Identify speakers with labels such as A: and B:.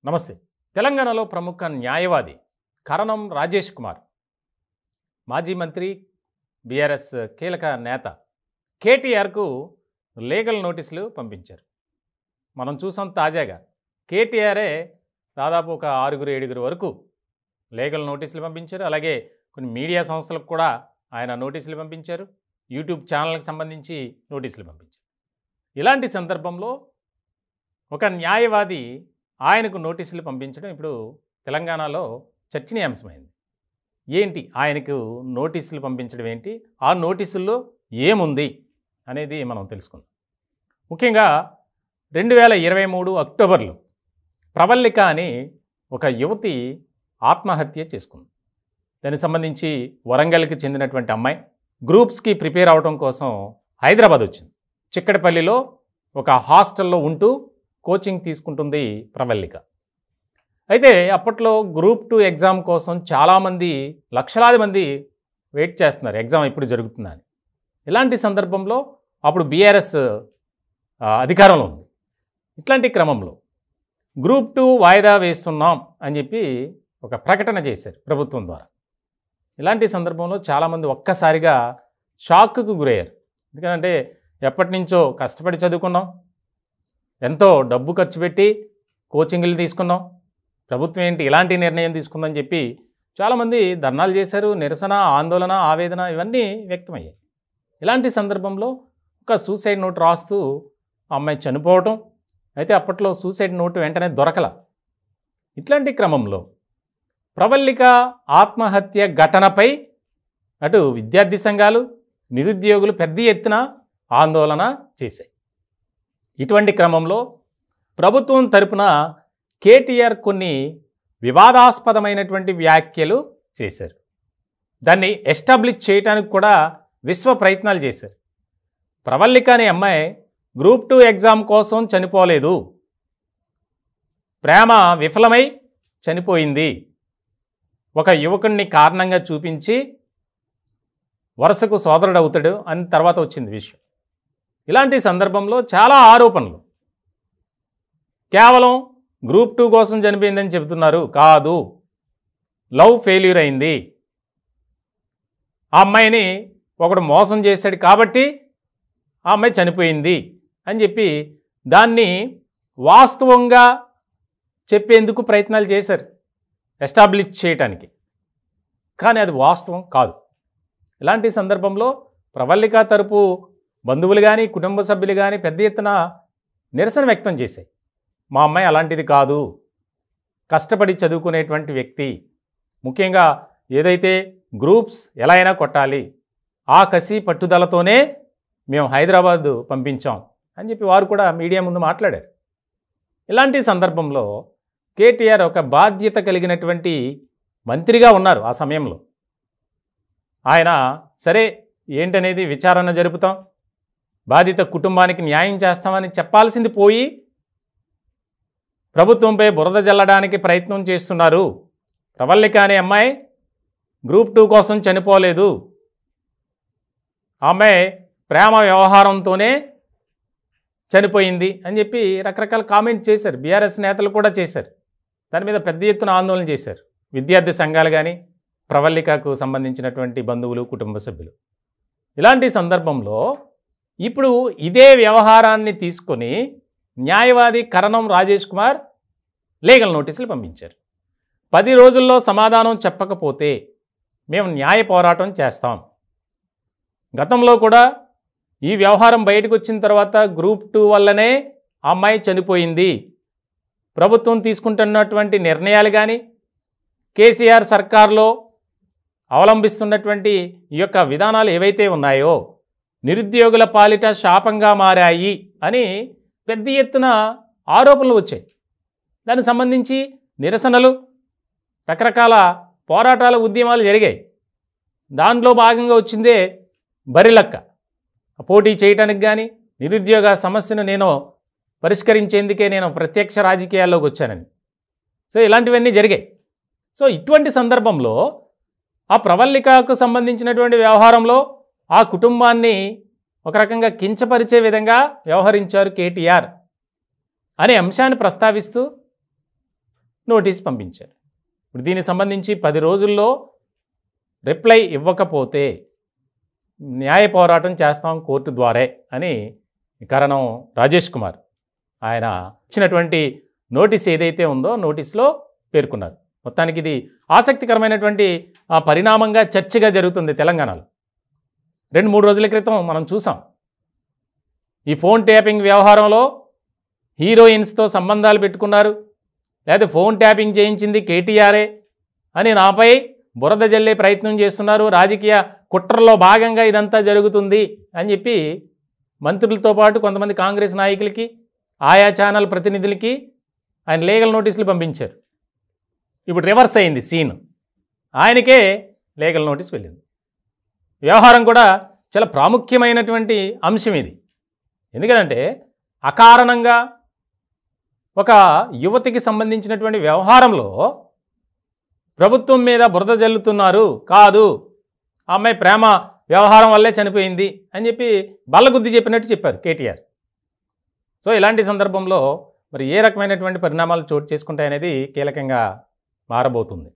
A: నమస్తే. తెలంగాణలో ప్రముఖ న్యాయవాది కరణం రాజేష్ కుమార్, మాజీ మంత్రి, బీఆర్ఎస్ కీలక నేత కేటీఆర్కు లీగల్ నోటీసులు పంపించారు. మనం చూసాం తాజాగా కేటీఆరే దాదాపు ఒక 6-7 వరకు లీగల్ నోటీసులు పంపించారు. అలాగే కొన్ని మీడియా సంస్థలకు కూడా ఆయన నోటీసులు పంపించారు. యూట్యూబ్ ఛానల్కి సంబంధించి నోటీసులు పంపించారు. ఇలాంటి సందర్భంలో ఒక న్యాయవాది ఆయనకు నోటీసులు పంపించడం ఇప్పుడు తెలంగాణలో చర్చనీయాంశమైంది. ఏంటి ఆయనకు నోటీసులు పంపించడం ఏంటి, ఆ నోటీసుల్లో ఏముంది అనేది మనం తెలుసుకుందాం. ముఖ్యంగా 2023 అక్టోబర్లో ప్రవల్లిక అని ఒక యువతి ఆత్మహత్య చేసుకుంది. దానికి సంబంధించి వరంగల్కి చెందినటువంటి అమ్మాయి గ్రూప్స్కి ప్రిపేర్ అవడం కోసం హైదరాబాద్ వచ్చింది. చిక్కడపల్లిలో ఒక హాస్టల్లో ఉంటూ కోచింగ్ తీసుకుంటుంది ప్రవల్లిక. అయితే అప్పట్లో గ్రూప్ 2 ఎగ్జామ్ కోసం చాలామంది, లక్షలాది మంది వెయిట్ చేస్తున్నారు ఎగ్జామ్ ఎప్పుడు జరుగుతుందని. ఇలాంటి సందర్భంలో అప్పుడు బీఆర్ఎస్ అధికారంలో ఉంది. ఇట్లాంటి క్రమంలో గ్రూప్ 2 వాయిదా వేస్తున్నాం అని చెప్పి ఒక ప్రకటన చేశారు ప్రభుత్వం ద్వారా. ఇలాంటి సందర్భంలో చాలామంది ఒక్కసారిగా షాక్కు గురయ్యారు. ఎందుకంటే ఎప్పటి నుంచో కష్టపడి చదువుకున్నాం, ఎంతో డబ్బు ఖర్చు పెట్టి కోచింగ్లు తీసుకున్నాం, ప్రభుత్వం ఏంటి ఇలాంటి నిర్ణయం తీసుకుందని చెప్పి చాలామంది ధర్నాలు చేశారు. నిరసన, ఆందోళన, ఆవేదన ఇవన్నీ వ్యక్తమయ్యాయి. ఇలాంటి సందర్భంలో ఒక సూసైడ్ నోట్ రాస్తూ అమ్మాయి చనిపోవటం. అయితే అప్పట్లో సూసైడ్ నోటు వెంటనే దొరకల. ఇట్లాంటి క్రమంలో ప్రవల్లిక ఆత్మహత్య ఘటనపై అటు విద్యార్థి సంఘాలు, నిరుద్యోగులు పెద్ద ఎత్తున ఆందోళన చేశాయి. ఇటువంటి క్రమంలో ప్రభుత్వం తరపున కేటీఆర్ కొన్ని వివాదాస్పదమైనటువంటి వ్యాఖ్యలు చేశారు. దాన్ని ఎస్టాబ్లిష్ చేయడానికి కూడా విశ్వ ప్రయత్నాలు చేశారు. ప్రవల్లిక అనే అమ్మాయి గ్రూప్ 2 ఎగ్జామ్ కోసం చనిపోలేదు, ప్రేమ విఫలమై చనిపోయింది, ఒక యువకుడిని కారణంగా చూపించి వరుసకు సోదరుడు అవుతాడు అని తర్వాత వచ్చింది విషయం. ఇలాంటి సందర్భంలో చాలా ఆరోపణలు. కేవలం గ్రూప్ 2 కోసం చనిపోయిందని చెబుతున్నారు, కాదు, లవ్ ఫెయిల్యూర్ అయింది, ఆ అమ్మాయిని ఒకడు మోసం చేశాడు కాబట్టి ఆ అమ్మాయి చనిపోయింది అని చెప్పి దాన్ని వాస్తవంగా చెప్పేందుకు ప్రయత్నాలు చేశారు, ఎస్టాబ్లిష్ చేయటానికి. కానీ అది వాస్తవం కాదు. ఇలాంటి సందర్భంలో ప్రవల్లిక తరపు బంధువులు కానీ, కుటుంబ సభ్యులు కానీ పెద్ద ఎత్తున నిరసన వ్యక్తం చేశాయి. మా అమ్మాయి అలాంటిది కాదు, కష్టపడి చదువుకునేటువంటి వ్యక్తి, ముఖ్యంగా ఏదైతే గ్రూప్స్ ఎలా అయినా కొట్టాలి, ఆ కసి పట్టుదలతోనే మేము హైదరాబాద్ పంపించాం అని చెప్పి వారు కూడా మీడియా ముందు మాట్లాడారు. ఇలాంటి సందర్భంలో కేటీఆర్ ఒక బాధ్యత కలిగినటువంటి మంత్రిగా ఉన్నారు ఆ సమయంలో. ఆయన సరే ఏంటనేది విచారణ జరుపుతాం, బాధిత కుటుంబానికి న్యాయం చేస్తామని చెప్పాల్సింది పోయి ప్రభుత్వంపై బురద జల్లడానికి ప్రయత్నం చేస్తున్నారు. ప్రవల్లిక అనే అమ్మాయి గ్రూప్ 2 కోసం చనిపోలేదు, ఆ అమ్మాయి ప్రేమ వ్యవహారంతోనే చనిపోయింది అని చెప్పి రకరకాల కామెంట్ చేశారు. బీఆర్ఎస్ నేతలు కూడా చేశారు. దాని మీద పెద్ద ఎత్తున ఆందోళన చేశారు విద్యార్థి సంఘాలు కానీ, ప్రవల్లికకు సంబంధించినటువంటి బంధువులు, కుటుంబ సభ్యులు. ఇలాంటి సందర్భంలో ఇప్పుడు ఇదే వ్యవహారాన్ని తీసుకొని న్యాయవాది కరణం రాజేష్ కుమార్ లీగల్ నోటీసులు పంపించారు. 10 రోజుల్లో సమాధానం చెప్పకపోతే మేము న్యాయ పోరాటం చేస్తాం. గతంలో కూడా ఈ వ్యవహారం బయటకు వచ్చిన తర్వాత గ్రూప్ 2 వల్లనే ఆ అమ్మాయి చనిపోయింది, ప్రభుత్వం తీసుకుంటున్నటువంటి నిర్ణయాలు కానీ, కేసీఆర్ సర్కార్లో అవలంబిస్తున్నటువంటి ఈ యొక్క విధానాలు ఏవైతే ఉన్నాయో నిరుద్యోగుల పాలిట శాపంగా మారాయి అని పెద్ద ఎత్తున ఆరోపణలు వచ్చాయి. దానికి సంబంధించి నిరసనలు, రకరకాల పోరాటాల, ఉద్యమాలు జరిగాయి. దాంట్లో భాగంగా వచ్చిందే బరిలక్క. పోటీ చేయటానికి కానీ, నిరుద్యోగ సమస్యను నేను పరిష్కరించేందుకే నేను ప్రత్యక్ష రాజకీయాల్లోకి వచ్చానని. సో ఇలాంటివన్నీ జరిగాయి. సో ఇటువంటి సందర్భంలో ఆ ప్రవల్లికకు సంబంధించినటువంటి వ్యవహారంలో ఆ కుటుంబాన్ని ఒక రకంగా కించపరిచే విధంగా వ్యవహరించారు కేటీఆర్ అనే అంశాన్ని ప్రస్తావిస్తూ నోటీస్ పంపించారు. ఇప్పుడు దీనికి సంబంధించి 10 రోజుల్లో రిప్లై ఇవ్వకపోతే న్యాయ పోరాటం చేస్తాం కోర్టు ద్వారే అని కరణం రాజేష్ కుమార్ ఆయన ఇచ్చినటువంటి నోటీస్ ఏదైతే ఉందో నోటీస్లో పేర్కొన్నారు. మొత్తానికి ఇది ఆసక్తికరమైనటువంటి పరిణామంగా చర్చగా జరుగుతుంది తెలంగాణలో. 2-3 రోజుల క్రితం మనం చూసాం. ఈ ఫోన్ ట్యాపింగ్ వ్యవహారంలో హీరోయిన్స్తో సంబంధాలు పెట్టుకున్నారు, లేదా ఫోన్ ట్యాపింగ్ చేయించింది కేటీఆరే అని నాపై బురద జల్లే ప్రయత్నం చేస్తున్నారు, రాజకీయ కుట్రలో భాగంగా ఇదంతా జరుగుతుంది అని చెప్పి మంత్రులతో పాటు కొంతమంది కాంగ్రెస్ నాయకులకి, ఆయా ఛానల్ ప్రతినిధులకి ఆయన లీగల్ నోటీసులు పంపించారు. ఇప్పుడు రివర్స్ అయింది సీన్, ఆయనకే లీగల్ నోటీస్ వెళ్ళింది. వ్యవహారం కూడా చాలా ప్రాముఖ్యమైనటువంటి అంశం ఇది. ఎందుకంటే అకారణంగా ఒక యువతికి సంబంధించినటువంటి వ్యవహారంలో ప్రభుత్వం మీద బురద జల్లుతున్నారు, కాదు ఆ అమ్మాయి ప్రేమ వ్యవహారం వల్లే చనిపోయింది అని చెప్పి బల్లగుద్ది చెప్పినట్టు చెప్పారు కేటీఆర్. సో ఇలాంటి సందర్భంలో మరి ఏ రకమైనటువంటి పరిణామాలు చోటు చేసుకుంటాయనేది కీలకంగా మారబోతుంది.